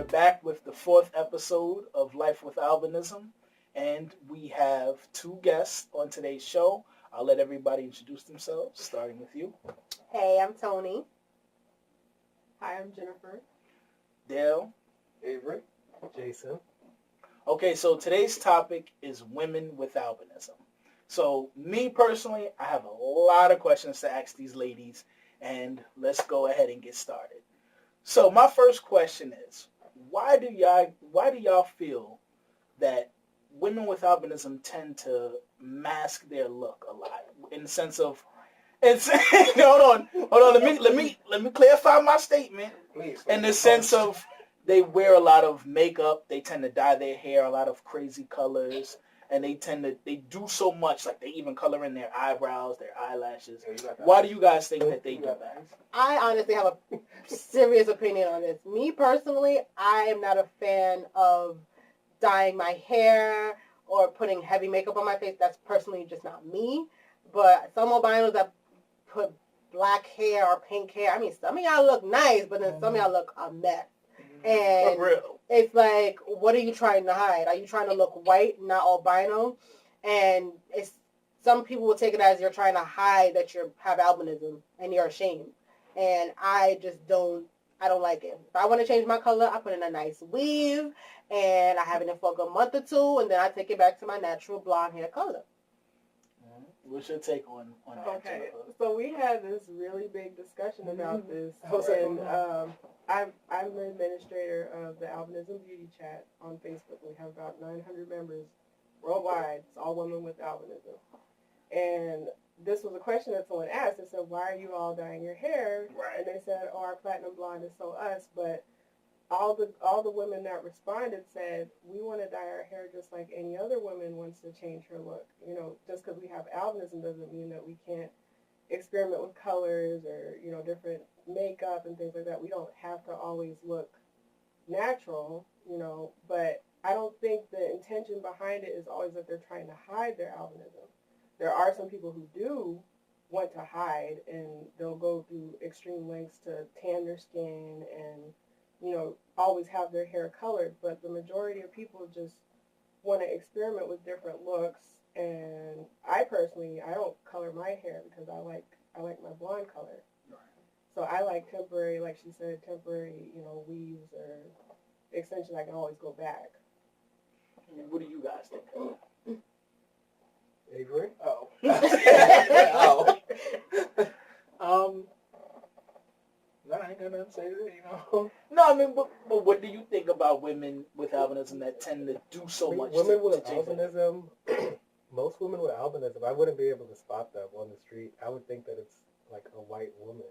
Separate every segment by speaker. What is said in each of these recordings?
Speaker 1: we're back with the 4th episode of Life with Albinism, and we have 2 guests on today's show. I'll let everybody introduce themselves, starting with you.
Speaker 2: Hey, I'm Tony.
Speaker 3: Hi, I'm Jennifer.
Speaker 1: Dale.
Speaker 4: Avery. Jason.
Speaker 1: Okay, so today's topic is women with albinism. So me personally, I have a lot of questions to ask these ladies, and let's go ahead and get started. So my first question is, why do y'all feel that women with albinism tend to mask their look a lot? In the sense of, hold on, let me clarify my statement.
Speaker 4: Please.
Speaker 1: In the sense of, they wear a lot of makeup, they tend to dye their hair a lot of crazy colors, and they do so much, like they even color in their eyebrows, their eyelashes. Why do you guys think that they do that?
Speaker 2: I honestly have a serious opinion on this. Me personally, I am not a fan of dyeing my hair or putting heavy makeup on my face. That's personally just not me. But some albinos that put black hair or pink hair, I mean, some of y'all look nice, but then some of y'all look a mess. And it's like, what are you trying to hide? Are you trying to look white, not albino? And some people will take it as you're trying to hide that you have albinism and you're ashamed. And I don't like it. If I want to change my color, I put in a nice weave and I have it in for a month or 2, and then I take it back to my natural blonde hair color.
Speaker 1: What's your take on that?
Speaker 3: Okay, so we had this really big discussion about this, and I'm the administrator of the Albinism Beauty Chat on Facebook. We have about 900 members worldwide. It's all women with albinism. And this was a question that someone asked. They said, why are you all dyeing your hair?
Speaker 1: Right.
Speaker 3: And they said, oh, our platinum blonde is so us. But all the women that responded said, we want to dye our hair just like any other woman wants to change her look. You know, just because we have albinism doesn't mean that we can't experiment with colors or, you know, different makeup and things like that. We don't have to always look natural, you know, but I don't think the intention behind it is always that they're trying to hide their albinism. There are some people who do want to hide, and they'll go through extreme lengths to tan their skin and, you know, always have their hair colored, but the majority of people just want to experiment with different looks. And I personally, I don't color my hair because I like my blonde color. Right. So I like temporary, like she said, you know, weaves or extensions. I can always go back.
Speaker 1: What do you guys think?
Speaker 4: Avery?
Speaker 1: Oh.
Speaker 4: No, I ain't got nothing to say to that, you know.
Speaker 1: No, I mean, but what do you think about women with albinism that tend to do so much?
Speaker 4: Women with albinism, most women with albinism, I wouldn't be able to spot them on the street. I would think that it's like a white woman.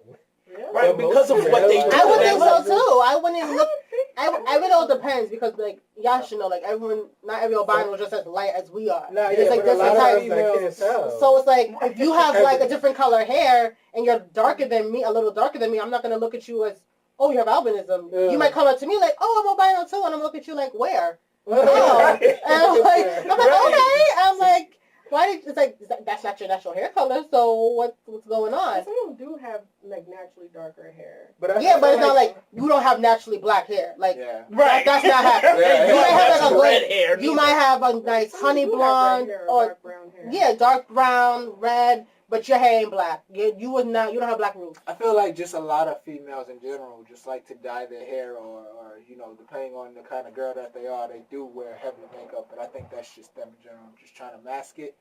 Speaker 3: Yeah.
Speaker 1: Right, because of what they do.
Speaker 2: I would think so too. I wouldn't even look. I mean, it all depends because, like, y'all should know, like, not every albino is just as light as we are.
Speaker 4: No,
Speaker 2: it's like different types. So it's like, if you have like a different color hair and you're darker than me, a little darker than me, I'm not gonna look at you as, oh, you have albinism. Yeah. You might come up to me like, oh, I'm albino too, and I'm gonna look at you like, where? Oh, and I'm like, okay. I'm like, why did it's like that's not your natural hair color? So what's going on?
Speaker 3: Some of them do have like naturally darker hair,
Speaker 2: but it's not like you don't have naturally black hair. Like
Speaker 1: right,
Speaker 2: that's not happening.
Speaker 1: Yeah,
Speaker 2: you might have like a
Speaker 1: red hair.
Speaker 2: You might have a nice honey blonde or
Speaker 3: dark brown hair.
Speaker 2: Yeah, dark brown, red. But your hair ain't black. You don't have black roots.
Speaker 5: I feel like just a lot of females in general just like to dye their hair or you know, depending on the kind of girl that they are, they do wear heavy makeup. But I think that's just them in general, just trying to mask it.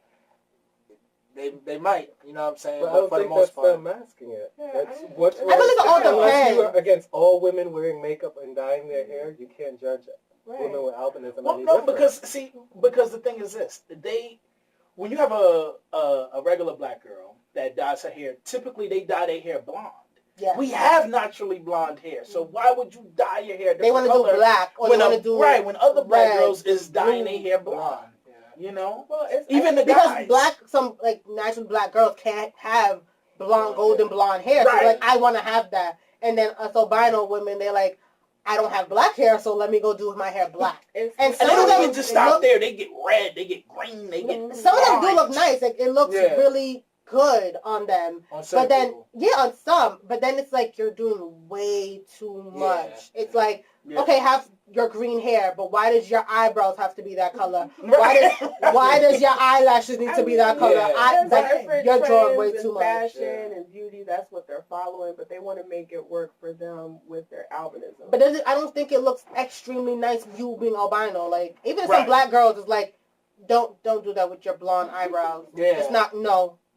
Speaker 5: They might, you know what I'm saying?
Speaker 4: But I don't
Speaker 5: for
Speaker 4: think
Speaker 5: the most
Speaker 4: that's
Speaker 5: part,
Speaker 4: them masking it.
Speaker 3: Yeah,
Speaker 4: That's
Speaker 2: I believe it all
Speaker 4: unless you are
Speaker 2: depends.
Speaker 4: against all women wearing makeup and dyeing their hair, you can't judge women with albinism.
Speaker 1: Well, no, because the thing is this: when you have a regular black girl that dyes her hair, typically they dye their hair blonde.
Speaker 2: Yes.
Speaker 1: We have naturally blonde hair, so why would you dye your hair?
Speaker 2: They want to do black, or they want to do
Speaker 1: when other black
Speaker 2: red,
Speaker 1: girls is dyeing their hair blonde. You know,
Speaker 3: well,
Speaker 1: even the
Speaker 2: because
Speaker 1: guys.
Speaker 2: some like natural black girls can't have golden blonde hair.
Speaker 1: Right.
Speaker 2: So like, I want to have that, and then us albino women, they're like, I don't have black hair, so let me go do my hair black.
Speaker 3: And
Speaker 2: some
Speaker 1: they
Speaker 2: of
Speaker 1: don't
Speaker 2: them
Speaker 1: even just stop there. They get red, they get green, they get
Speaker 2: some of them do
Speaker 1: orange.
Speaker 2: look nice. Like it looks really good on them.
Speaker 5: On
Speaker 2: on some. But then it's like you're doing way too much.
Speaker 5: Yeah.
Speaker 2: It's like
Speaker 1: Yeah.
Speaker 2: Okay, have your green hair, but why does your eyebrows have to be that color? Why does your eyelashes need to be that color?
Speaker 5: Yeah.
Speaker 3: There's different
Speaker 2: You're drawing way
Speaker 3: trends
Speaker 2: too
Speaker 3: in
Speaker 2: much.
Speaker 3: fashion and beauty. That's what they're following, but they want to make it work for them with their albinism.
Speaker 2: But I don't think it looks extremely nice you being albino. Like even some
Speaker 1: Right.
Speaker 2: black girls is like, don't do that with your blonde eyebrows.
Speaker 5: Yeah.
Speaker 2: It's not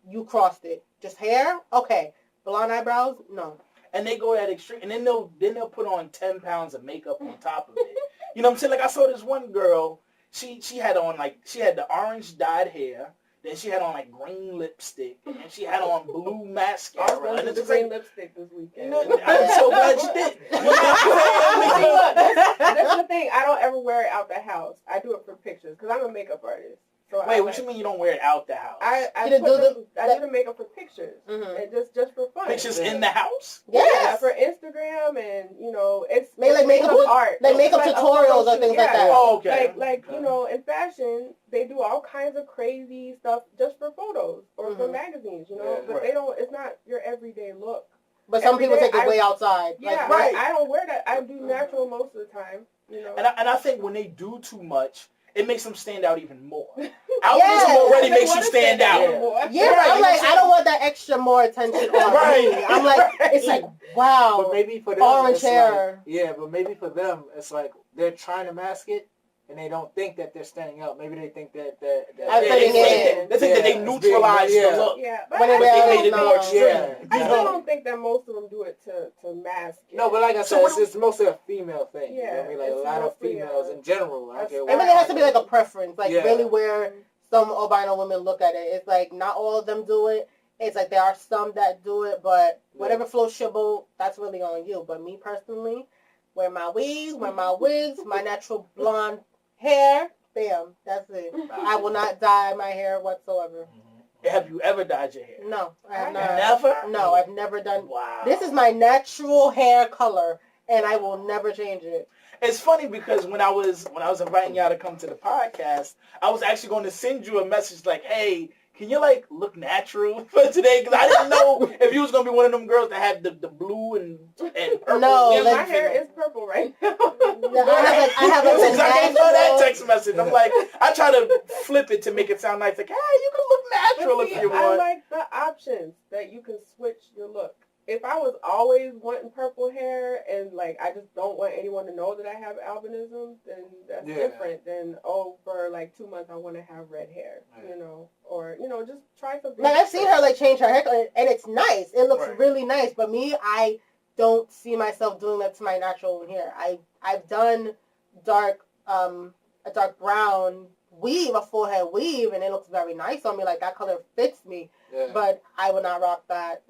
Speaker 2: you crossed it. Just hair, okay. Blonde eyebrows, no.
Speaker 1: And they go that extreme, and then they'll put on 10 pounds of makeup on top of it. You know what I'm saying? Like I saw this one girl, she had on she had the orange dyed hair, then she had on like green lipstick, and then she had on blue
Speaker 3: I
Speaker 1: mascara.
Speaker 3: was
Speaker 1: And
Speaker 3: going
Speaker 1: it's
Speaker 3: to
Speaker 1: just
Speaker 3: green
Speaker 1: like,
Speaker 3: lipstick this weekend.
Speaker 1: you know, I'm so glad you did. You know what I'm saying?
Speaker 3: Look, that's the thing. I don't ever wear it out the house. I do it for pictures because I'm a makeup artist. So
Speaker 1: Wait, what you mean you don't wear it out the house?
Speaker 3: I
Speaker 2: You
Speaker 3: do
Speaker 2: do
Speaker 3: the makeup for pictures,
Speaker 2: Mhm.
Speaker 3: and just for fun.
Speaker 1: Pictures
Speaker 5: Yeah.
Speaker 1: in the house?
Speaker 3: Yeah,
Speaker 2: Yes.
Speaker 3: for Instagram, and it's
Speaker 2: Maybe like makeup
Speaker 3: art,
Speaker 2: like makeup
Speaker 3: It's a
Speaker 2: tutorials
Speaker 3: photo
Speaker 2: or things
Speaker 3: shoot,
Speaker 2: like
Speaker 3: yeah.
Speaker 2: that.
Speaker 1: Oh, okay.
Speaker 3: Like in fashion, they do all kinds of crazy stuff just for photos or for
Speaker 2: Mhm.
Speaker 3: magazines,
Speaker 5: Yeah.
Speaker 3: but
Speaker 1: Right.
Speaker 3: they don't. It's not your everyday look.
Speaker 2: But some
Speaker 3: Every
Speaker 2: people
Speaker 3: day
Speaker 2: take it way outside.
Speaker 3: Yeah,
Speaker 2: Like,
Speaker 1: right.
Speaker 3: I don't wear that. I do natural most of the time.
Speaker 1: And I think when they do too much, it makes them stand out even more.
Speaker 2: Yes.
Speaker 1: Albinism already
Speaker 3: They
Speaker 1: makes you
Speaker 3: wanna
Speaker 1: stand
Speaker 3: stand
Speaker 1: out.
Speaker 3: more.
Speaker 2: yeah,
Speaker 1: Right,
Speaker 2: but I'm
Speaker 1: you
Speaker 2: like,
Speaker 1: know
Speaker 2: I don't want that extra more attention on
Speaker 1: Right.
Speaker 2: me. I'm like, it's like, wow.
Speaker 5: But maybe for them,
Speaker 2: Orange
Speaker 5: it's like,
Speaker 2: hair.
Speaker 5: yeah, but maybe for them, it's like they're trying to mask it, and they don't think that they're standing out. Maybe they think that
Speaker 2: I'm
Speaker 1: They
Speaker 2: fitting
Speaker 1: think
Speaker 2: in.
Speaker 1: they think that they
Speaker 5: Yeah,
Speaker 1: neutralize
Speaker 5: yeah.
Speaker 1: the look.
Speaker 3: Yeah, but
Speaker 2: When
Speaker 3: I
Speaker 2: it
Speaker 1: But they
Speaker 3: still
Speaker 1: made
Speaker 3: don't
Speaker 1: it
Speaker 2: no.
Speaker 1: more extreme.
Speaker 5: Yeah.
Speaker 3: I
Speaker 1: You
Speaker 3: still
Speaker 1: know?
Speaker 3: don't think that most of them do it to mask it.
Speaker 5: No, but like I
Speaker 1: So
Speaker 5: said,
Speaker 1: what
Speaker 5: it's mostly a female thing. You know what I
Speaker 3: Yeah,
Speaker 5: mean? Like a
Speaker 3: it's
Speaker 5: lot of
Speaker 3: mostly,
Speaker 5: females in general. I don't care
Speaker 3: a
Speaker 2: It
Speaker 5: what
Speaker 2: really has to be like a preference, like
Speaker 5: Yeah.
Speaker 2: really where some albino women look at it. It's like not all of them do it. It's like there are some that do it, but whatever floats your boat, that's really on you. But me personally, wear my weaves, wear my wigs, my natural blonde hair, bam, that's it. I will not dye my hair whatsoever.
Speaker 1: Have you ever dyed your hair?
Speaker 2: No, I have not.
Speaker 1: Never?
Speaker 2: No, I've never done.
Speaker 1: Wow.
Speaker 2: This is my natural hair color, and I will never change it.
Speaker 1: It's funny because when I was inviting y'all to come to the podcast, I was actually going to send you a message like, "Hey, can you like look natural for today?" Because I didn't know if you was gonna be one of them girls that had the blue and purple.
Speaker 2: No,
Speaker 3: Yeah,
Speaker 2: like-
Speaker 3: my hair is purple right now.
Speaker 2: I have like
Speaker 1: Since
Speaker 2: the
Speaker 1: I didn't know that
Speaker 2: natural.
Speaker 1: text message, I'm like, I try to flip it to make it sound nice. Like, hey, you can look natural
Speaker 3: But see,
Speaker 1: if you
Speaker 3: I
Speaker 1: want.
Speaker 3: like the options that you can switch your look. If I was always wanting purple hair and like I just don't want anyone to know that I have albinism, then that's
Speaker 5: Yeah.
Speaker 3: different than for like 2 months I want to have red hair,
Speaker 5: Yeah.
Speaker 3: or just try something.
Speaker 2: Like I've seen her like change her hair color, and it's nice. It looks
Speaker 1: Right.
Speaker 2: really nice. But me, I don't see myself doing that to my natural hair. I've done a dark brown weave, a full head weave, and it looks very nice on me. Like that color fits me.
Speaker 5: Yeah.
Speaker 2: But I would not rock that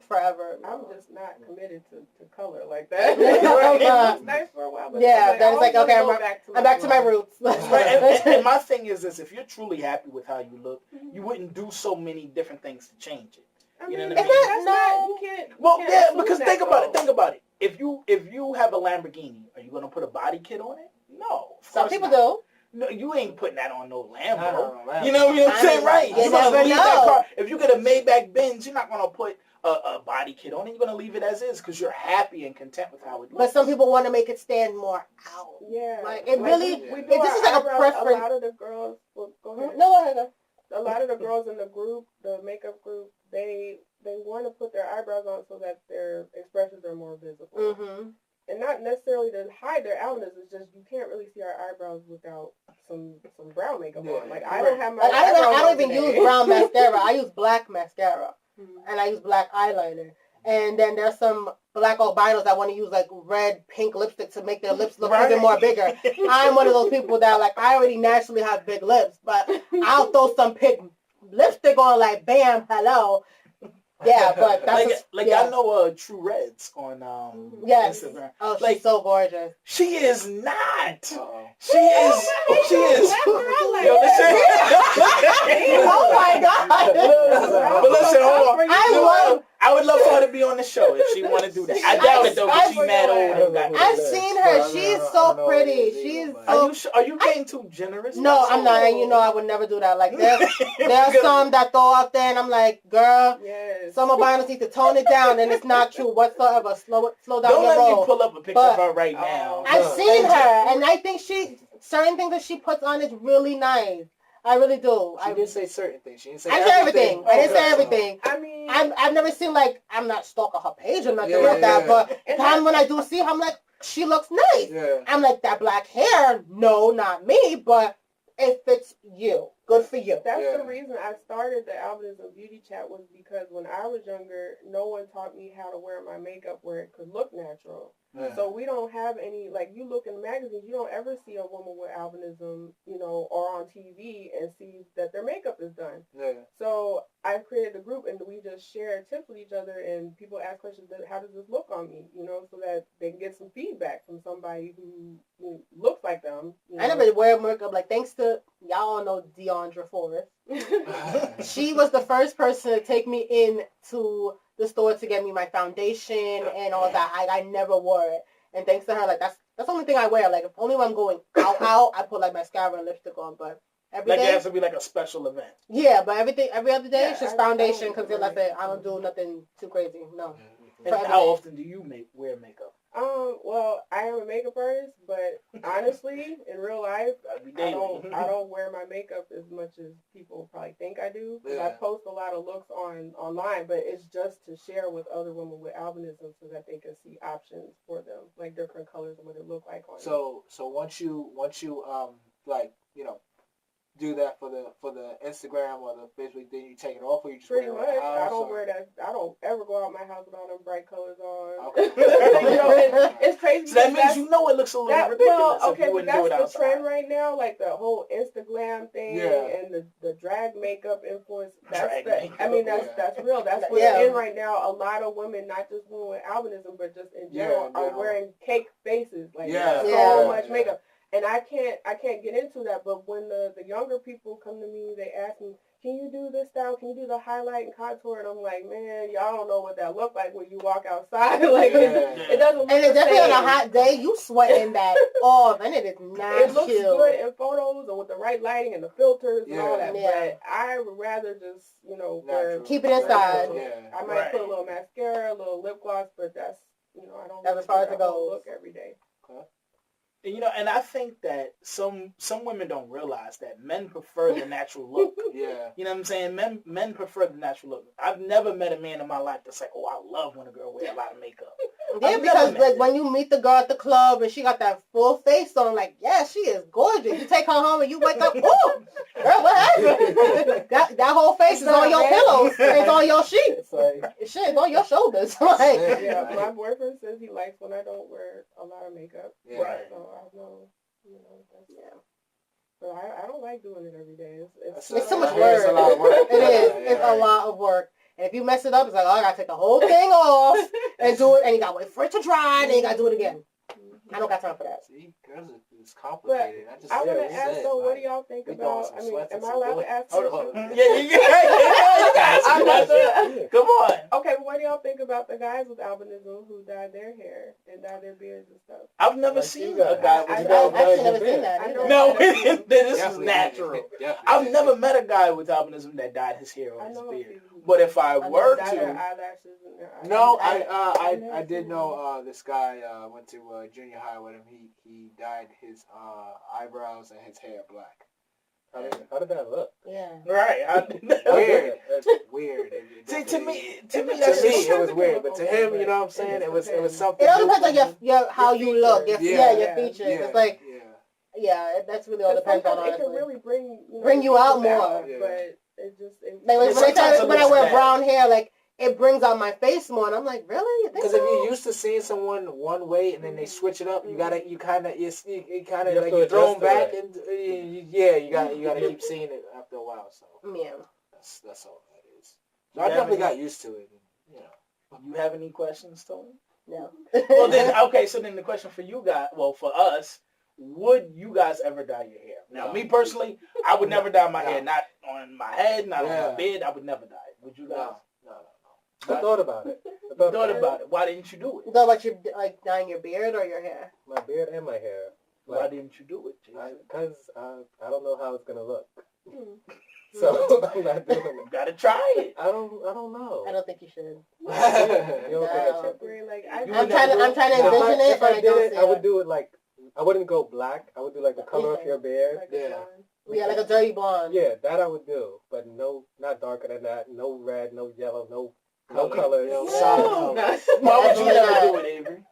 Speaker 2: forever.
Speaker 3: I'm just not committed to color like that.
Speaker 2: Yeah.
Speaker 3: It looks nice for a while, but
Speaker 2: Yeah,
Speaker 3: like,
Speaker 2: then
Speaker 3: I
Speaker 2: it's like,
Speaker 3: always
Speaker 2: okay,
Speaker 3: wanna go
Speaker 2: I'm back to my
Speaker 3: blonde.
Speaker 2: roots.
Speaker 1: Right, and my thing is this: if you're truly happy with how you look, you wouldn't do so many different things to change it.
Speaker 3: I
Speaker 1: You know
Speaker 3: mean,
Speaker 1: what I mean?
Speaker 3: that's
Speaker 2: No.
Speaker 3: not, you can't. you
Speaker 1: Well,
Speaker 3: can't
Speaker 1: yeah,
Speaker 3: assume
Speaker 1: because
Speaker 3: that,
Speaker 1: think about it.
Speaker 3: though.
Speaker 1: Think about it. If you have a Lamborghini, are you gonna put a body kit on it? No. of
Speaker 2: Some
Speaker 1: course
Speaker 2: people
Speaker 1: not.
Speaker 2: do.
Speaker 1: No, you ain't putting that on no
Speaker 5: I
Speaker 1: Lambo.
Speaker 5: don't know,
Speaker 1: You know what I'm
Speaker 2: I
Speaker 1: saying,
Speaker 2: mean,
Speaker 1: right?
Speaker 2: you
Speaker 1: You're gonna
Speaker 2: never
Speaker 1: leave that
Speaker 2: know.
Speaker 1: car. If you get a Maybach Benz, you're not gonna put a body kit on it. You're gonna leave it as is because you're happy and content with how it looks.
Speaker 2: But some people want to make it stand more out.
Speaker 3: Yeah,
Speaker 2: Like, it really-
Speaker 3: we do
Speaker 2: this
Speaker 3: our
Speaker 2: is like a
Speaker 3: eyebrows.
Speaker 2: preference.
Speaker 3: A lot of the girls. Well, go ahead.
Speaker 2: No, go ahead.
Speaker 3: A lot of the girls in the group, the makeup group, they want to put their eyebrows on so that their expressions are more visible,
Speaker 2: Mm-hmm.
Speaker 3: and not necessarily to hide their albinism. It's just you can't really see our eyebrows without some brown makeup on. Like I don't have my.
Speaker 2: Like I
Speaker 3: eyebrows
Speaker 2: don't
Speaker 3: on
Speaker 2: even
Speaker 3: today.
Speaker 2: use brown mascara. I use black mascara.
Speaker 3: Mhm.
Speaker 2: And I use black eyeliner. And then there's some black albinos that want to use like red, pink lipstick to make their lips look
Speaker 1: Right.
Speaker 2: even more bigger. I'm one of those people that like I already naturally have big lips, but I'll throw some pink lipstick on like bam, hello. Yeah, but that's
Speaker 1: like
Speaker 2: yeah.
Speaker 1: I know True Reds on
Speaker 2: Yes.
Speaker 1: Instagram.
Speaker 2: Oh, she's
Speaker 1: like-
Speaker 2: so gorgeous.
Speaker 1: She is not.
Speaker 5: Uh-oh.
Speaker 1: She is. She is.
Speaker 3: Like
Speaker 1: Yo, listen.
Speaker 2: Oh my god.
Speaker 1: But listen, hold on.
Speaker 2: I
Speaker 1: would love for her to be on the show if she want to do that. I doubt it though, because she's mad old and got
Speaker 2: I've seen her. She's
Speaker 5: I
Speaker 2: so
Speaker 5: don't know what it
Speaker 2: pretty.
Speaker 5: is
Speaker 2: She's
Speaker 5: either, but-
Speaker 2: so.
Speaker 1: Are you being too generous?
Speaker 2: No, I'm not. And you know I would never do that. Like there are some that throw out there, and I'm like, girl,
Speaker 3: Yes.
Speaker 2: some albinos need to tone it down, and it's not cute whatsoever. Slow down
Speaker 1: Don't
Speaker 2: your
Speaker 1: let
Speaker 2: roll.
Speaker 1: me pull up a picture of her right now.
Speaker 2: I've
Speaker 4: No.
Speaker 2: seen her, and I think certain things that she puts on is really nice. I really do.
Speaker 5: She did say certain things. She didn't say
Speaker 2: I didn't say everything. I didn't say
Speaker 5: Okay, so-
Speaker 2: everything.
Speaker 3: I mean,
Speaker 2: I've never seen, like, I'm not stalking her page or nothing
Speaker 5: Yeah,
Speaker 2: like that,
Speaker 5: yeah.
Speaker 2: but
Speaker 3: And
Speaker 2: time when I do see her, I'm like, she looks nice.
Speaker 5: Yeah.
Speaker 2: I'm like, that black hair, no, not me, but it fits you. Good for you.
Speaker 3: that's
Speaker 5: Yeah.
Speaker 3: the reason I started the Albinism Beauty Chat was because when I was younger, no one taught me how to wear my makeup where it could look natural.
Speaker 5: Yeah.
Speaker 3: So we don't have any, like, you look in magazines, you don't ever see a woman with albinism, you know, or on TV and see that their makeup is done.
Speaker 5: Yeah.
Speaker 3: So I created a group and we just share tips with each other and people ask questions that how does this look on me, you know, so that they can get some feedback from somebody who looks like them. You know?
Speaker 2: I never wear makeup, like, thanks to, y'all all know Deandra Forrest. She was the first person to take me into the store to get me my foundation and all that. I never wore it. And thanks to her, like, that's the only thing I wear. Like, if only when I'm going out, I put, like, mascara and lipstick on. But every
Speaker 1: Like
Speaker 2: day,
Speaker 1: it has to be like a special event.
Speaker 2: yeah, but every other day, it's
Speaker 3: Yeah,
Speaker 2: just
Speaker 3: I
Speaker 2: foundation
Speaker 3: don't
Speaker 2: because, like I said, I don't do nothing too crazy. No.
Speaker 1: And
Speaker 2: For every
Speaker 1: how
Speaker 2: day.
Speaker 1: often do you wear makeup?
Speaker 3: Well, I am a makeup artist, but honestly, in real life,
Speaker 1: That'd be
Speaker 3: I
Speaker 1: daily.
Speaker 3: don't wear my makeup as much as people probably think I do. 'Cause I
Speaker 5: Yeah.
Speaker 3: post a lot of looks online, but it's just to share with other women with albinism so that they can see options for them, like different colors and what it look like on you.
Speaker 5: So once you like, you know, do that for the Instagram or the Facebook, then you take it off, or you just
Speaker 3: Pretty
Speaker 5: wear
Speaker 3: much,
Speaker 5: it around the house,
Speaker 3: I don't
Speaker 5: or-
Speaker 3: wear that. I don't ever go out my house with all them bright colors on.
Speaker 5: Okay.
Speaker 3: You know, and it's crazy.
Speaker 1: So that
Speaker 3: because
Speaker 1: means
Speaker 3: that's-
Speaker 1: you know it looks a little
Speaker 3: That,
Speaker 1: ridiculous
Speaker 3: well,
Speaker 1: if
Speaker 3: okay,
Speaker 1: you
Speaker 3: but
Speaker 1: wouldn't do it
Speaker 3: that's the
Speaker 1: outside.
Speaker 3: trend right now, like the whole Instagram thing
Speaker 5: Yeah.
Speaker 3: and the drag makeup influence.
Speaker 1: Drag makeup,
Speaker 3: I mean, that's
Speaker 5: yeah.
Speaker 3: real. That's what's
Speaker 2: Yeah.
Speaker 3: in right now. A lot of women, not just women with albinism, but just in
Speaker 5: Yeah,
Speaker 3: general,
Speaker 5: in
Speaker 3: are
Speaker 5: general.
Speaker 3: wearing cake faces, like
Speaker 5: Yeah.
Speaker 3: so
Speaker 2: Yeah.
Speaker 3: much
Speaker 5: Yeah.
Speaker 3: makeup. And I can't get into that. But when the younger people come to me, they ask me, "Can you do this style? Can you do the highlight and contour?" And I'm like, "Man, y'all don't know what that look like when you walk outside. Like
Speaker 5: Yeah.
Speaker 3: it doesn't look
Speaker 2: And it's
Speaker 3: the
Speaker 2: definitely on a
Speaker 3: same.
Speaker 2: hot day, you sweating that off, and it is not
Speaker 3: It looks
Speaker 2: cute.
Speaker 3: good in photos and with the right lighting and the filters and all
Speaker 5: Yeah.
Speaker 3: that.
Speaker 2: Yeah.
Speaker 3: But I would rather just, wear
Speaker 5: Natural.
Speaker 2: Keep it inside.
Speaker 3: natural.
Speaker 5: Yeah.
Speaker 3: I might
Speaker 1: Right.
Speaker 3: put a little mascara, a little lip gloss, but that's, I don't
Speaker 2: That's
Speaker 3: really
Speaker 2: as far
Speaker 3: do
Speaker 2: as it
Speaker 3: that whole
Speaker 2: goes.
Speaker 3: look every day.
Speaker 1: And, and I think that some women don't realize that men prefer the natural look.
Speaker 5: Yeah.
Speaker 1: You know what I'm saying? Men prefer the natural look. I've never met a man in my life that's like, oh, I love when a girl wear a lot of makeup.
Speaker 2: Yeah,
Speaker 1: I've
Speaker 2: because
Speaker 1: never met
Speaker 2: like
Speaker 1: that.
Speaker 2: when you meet the girl at the club and she got that full face on, like, yeah, she is gorgeous. You take her home and you wake up, oh, girl, what happened? that whole face is on your pillows. It's on your sheets.
Speaker 4: It's like,
Speaker 2: Shit, it's on your shoulders. Like,
Speaker 3: Yeah,
Speaker 5: Right.
Speaker 3: my boyfriend says he likes when I don't wear a lot of makeup.
Speaker 5: Yeah.
Speaker 1: Right.
Speaker 3: So I know, that's, But I don't like doing it every day.
Speaker 2: It's so much
Speaker 5: I hear it's a
Speaker 2: work.
Speaker 5: lot of work.
Speaker 2: it is.
Speaker 5: Yeah,
Speaker 2: It's
Speaker 5: yeah.
Speaker 2: a lot of work. And if you mess it up, it's like, oh, I gotta take the whole thing off and do it, and you gotta wait for it to dry, and then you gotta do it again. I don't got time for that.
Speaker 5: See, girls, it's complicated.
Speaker 3: I want to
Speaker 5: said,
Speaker 3: ask though, what do
Speaker 5: like,
Speaker 3: y'all think
Speaker 5: we throwing
Speaker 3: about?
Speaker 5: some
Speaker 3: I mean,
Speaker 5: sweats
Speaker 3: am
Speaker 5: and
Speaker 3: I
Speaker 5: some
Speaker 3: allowed
Speaker 5: bullets.
Speaker 3: to ask
Speaker 5: Hold
Speaker 3: questions?
Speaker 5: on.
Speaker 1: Yeah, you guys.
Speaker 3: I'm about to-
Speaker 1: Come on.
Speaker 3: Okay, what do y'all think about the guys with albinism who dyed their hair and dyed their beards and stuff?
Speaker 1: I've never
Speaker 4: Like
Speaker 1: seen
Speaker 4: you
Speaker 1: a
Speaker 4: guys.
Speaker 1: guy
Speaker 3: I-
Speaker 1: with
Speaker 2: I've
Speaker 3: I-
Speaker 2: actually never seen that
Speaker 3: I
Speaker 2: either.
Speaker 3: know.
Speaker 1: No, this is
Speaker 5: Definitely
Speaker 1: natural.
Speaker 5: did. Definitely
Speaker 1: I've
Speaker 5: did.
Speaker 1: never met a guy with albinism that dyed his hair or
Speaker 3: I
Speaker 1: his
Speaker 3: know a
Speaker 1: beard.
Speaker 3: few who
Speaker 1: But if I
Speaker 2: I
Speaker 1: were
Speaker 3: dyed their
Speaker 1: to,
Speaker 3: eyelashes and their eyes.
Speaker 5: No,
Speaker 3: I've never
Speaker 5: I did
Speaker 3: seen
Speaker 5: know this guy went to junior high with him. He dyed his eyebrows and his hair black.
Speaker 4: how did that look?
Speaker 2: Yeah.
Speaker 1: right?
Speaker 5: Weird. Weird.
Speaker 1: See,
Speaker 5: It
Speaker 1: to
Speaker 5: definitely-
Speaker 1: me,
Speaker 5: to
Speaker 1: that's
Speaker 5: me
Speaker 1: just,
Speaker 5: it was weird, but to him, you know what I'm saying, it was something.
Speaker 2: It all
Speaker 5: new
Speaker 2: depends
Speaker 5: for
Speaker 2: on
Speaker 5: him.
Speaker 2: your how
Speaker 3: Your
Speaker 2: you look.
Speaker 3: features.
Speaker 2: Your
Speaker 3: Yeah.
Speaker 2: features.
Speaker 5: Yeah,
Speaker 2: It's like,
Speaker 5: yeah.
Speaker 2: that's really all depends on,
Speaker 3: Sometimes it can
Speaker 2: honestly.
Speaker 3: really bring
Speaker 2: Bring you out
Speaker 3: people
Speaker 2: more.
Speaker 5: Yeah.
Speaker 3: But it just
Speaker 2: Like when,
Speaker 1: Yeah,
Speaker 2: I
Speaker 1: sometimes it
Speaker 2: when I
Speaker 1: looks
Speaker 2: wear
Speaker 1: bad.
Speaker 2: brown hair, like it brings out my face more, and I'm like, really? You think
Speaker 5: Because if
Speaker 2: so?
Speaker 5: you're used to seeing someone one way and then they switch it up, you kind of
Speaker 4: You have
Speaker 5: like
Speaker 4: to
Speaker 5: you throw them
Speaker 4: adjust to
Speaker 5: back,
Speaker 4: it.
Speaker 5: and you gotta keep seeing it after a while. So
Speaker 2: Yeah.
Speaker 5: that's all that is. So I definitely got used to it. And,
Speaker 1: you have any questions, Tony?
Speaker 2: No.
Speaker 1: Well, then, okay. So then the question for you guys, for us, would you guys ever dye your hair? Now,
Speaker 5: No.
Speaker 1: me personally, I would never dye my
Speaker 5: No.
Speaker 1: hair. Not on my head, not on
Speaker 5: Yeah.
Speaker 1: my beard. I would never dye it. Would you guys?
Speaker 5: no.
Speaker 4: I thought about it.
Speaker 1: You thought about it. Why didn't you do it?
Speaker 2: You thought about your like dyeing your beard or your hair?
Speaker 4: My beard and my hair.
Speaker 1: Why didn't you do it, Jason?
Speaker 4: Because I don't know how it's gonna look.
Speaker 3: Hmm.
Speaker 4: So I'm not doing it.
Speaker 1: You gotta try it.
Speaker 4: I don't know.
Speaker 2: I don't think you should.
Speaker 4: You don't think I
Speaker 2: No.
Speaker 4: should?
Speaker 3: Agree, like,
Speaker 1: You
Speaker 2: I'm
Speaker 1: would
Speaker 2: trying to
Speaker 1: never do
Speaker 2: envision it,
Speaker 4: If I
Speaker 2: and I
Speaker 4: did
Speaker 2: don't
Speaker 4: it,
Speaker 2: see
Speaker 4: I would
Speaker 2: it.
Speaker 4: do it like, I wouldn't go black. I would do like the color of your beard.
Speaker 3: like
Speaker 5: Yeah.
Speaker 3: a blonde.
Speaker 2: Yeah, like a dirty blonde.
Speaker 4: Yeah, that I would do. But no, not darker than that. No red, no yellow, no
Speaker 5: Color.
Speaker 4: colors.
Speaker 5: No.
Speaker 1: Solid
Speaker 2: No.
Speaker 1: color. Why would you
Speaker 2: Absolutely
Speaker 1: never
Speaker 2: not.
Speaker 1: do it, Avery?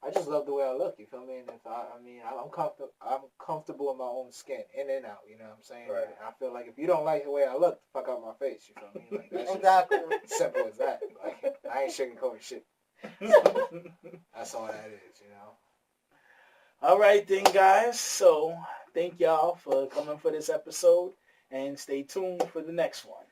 Speaker 5: I just love the way I look. You feel me? And if I'm comfortable. I'm comfortable in my own skin, in and out. You know what I'm saying?
Speaker 4: Right.
Speaker 5: And I feel like if you don't like the way I look, fuck out my face. You feel me? Like that's just
Speaker 2: Exactly.
Speaker 5: simple as that. Like I ain't sugarcoating shit. That's all that is. You know.
Speaker 1: All right then, guys. So thank y'all for coming for this episode, and stay tuned for the next one.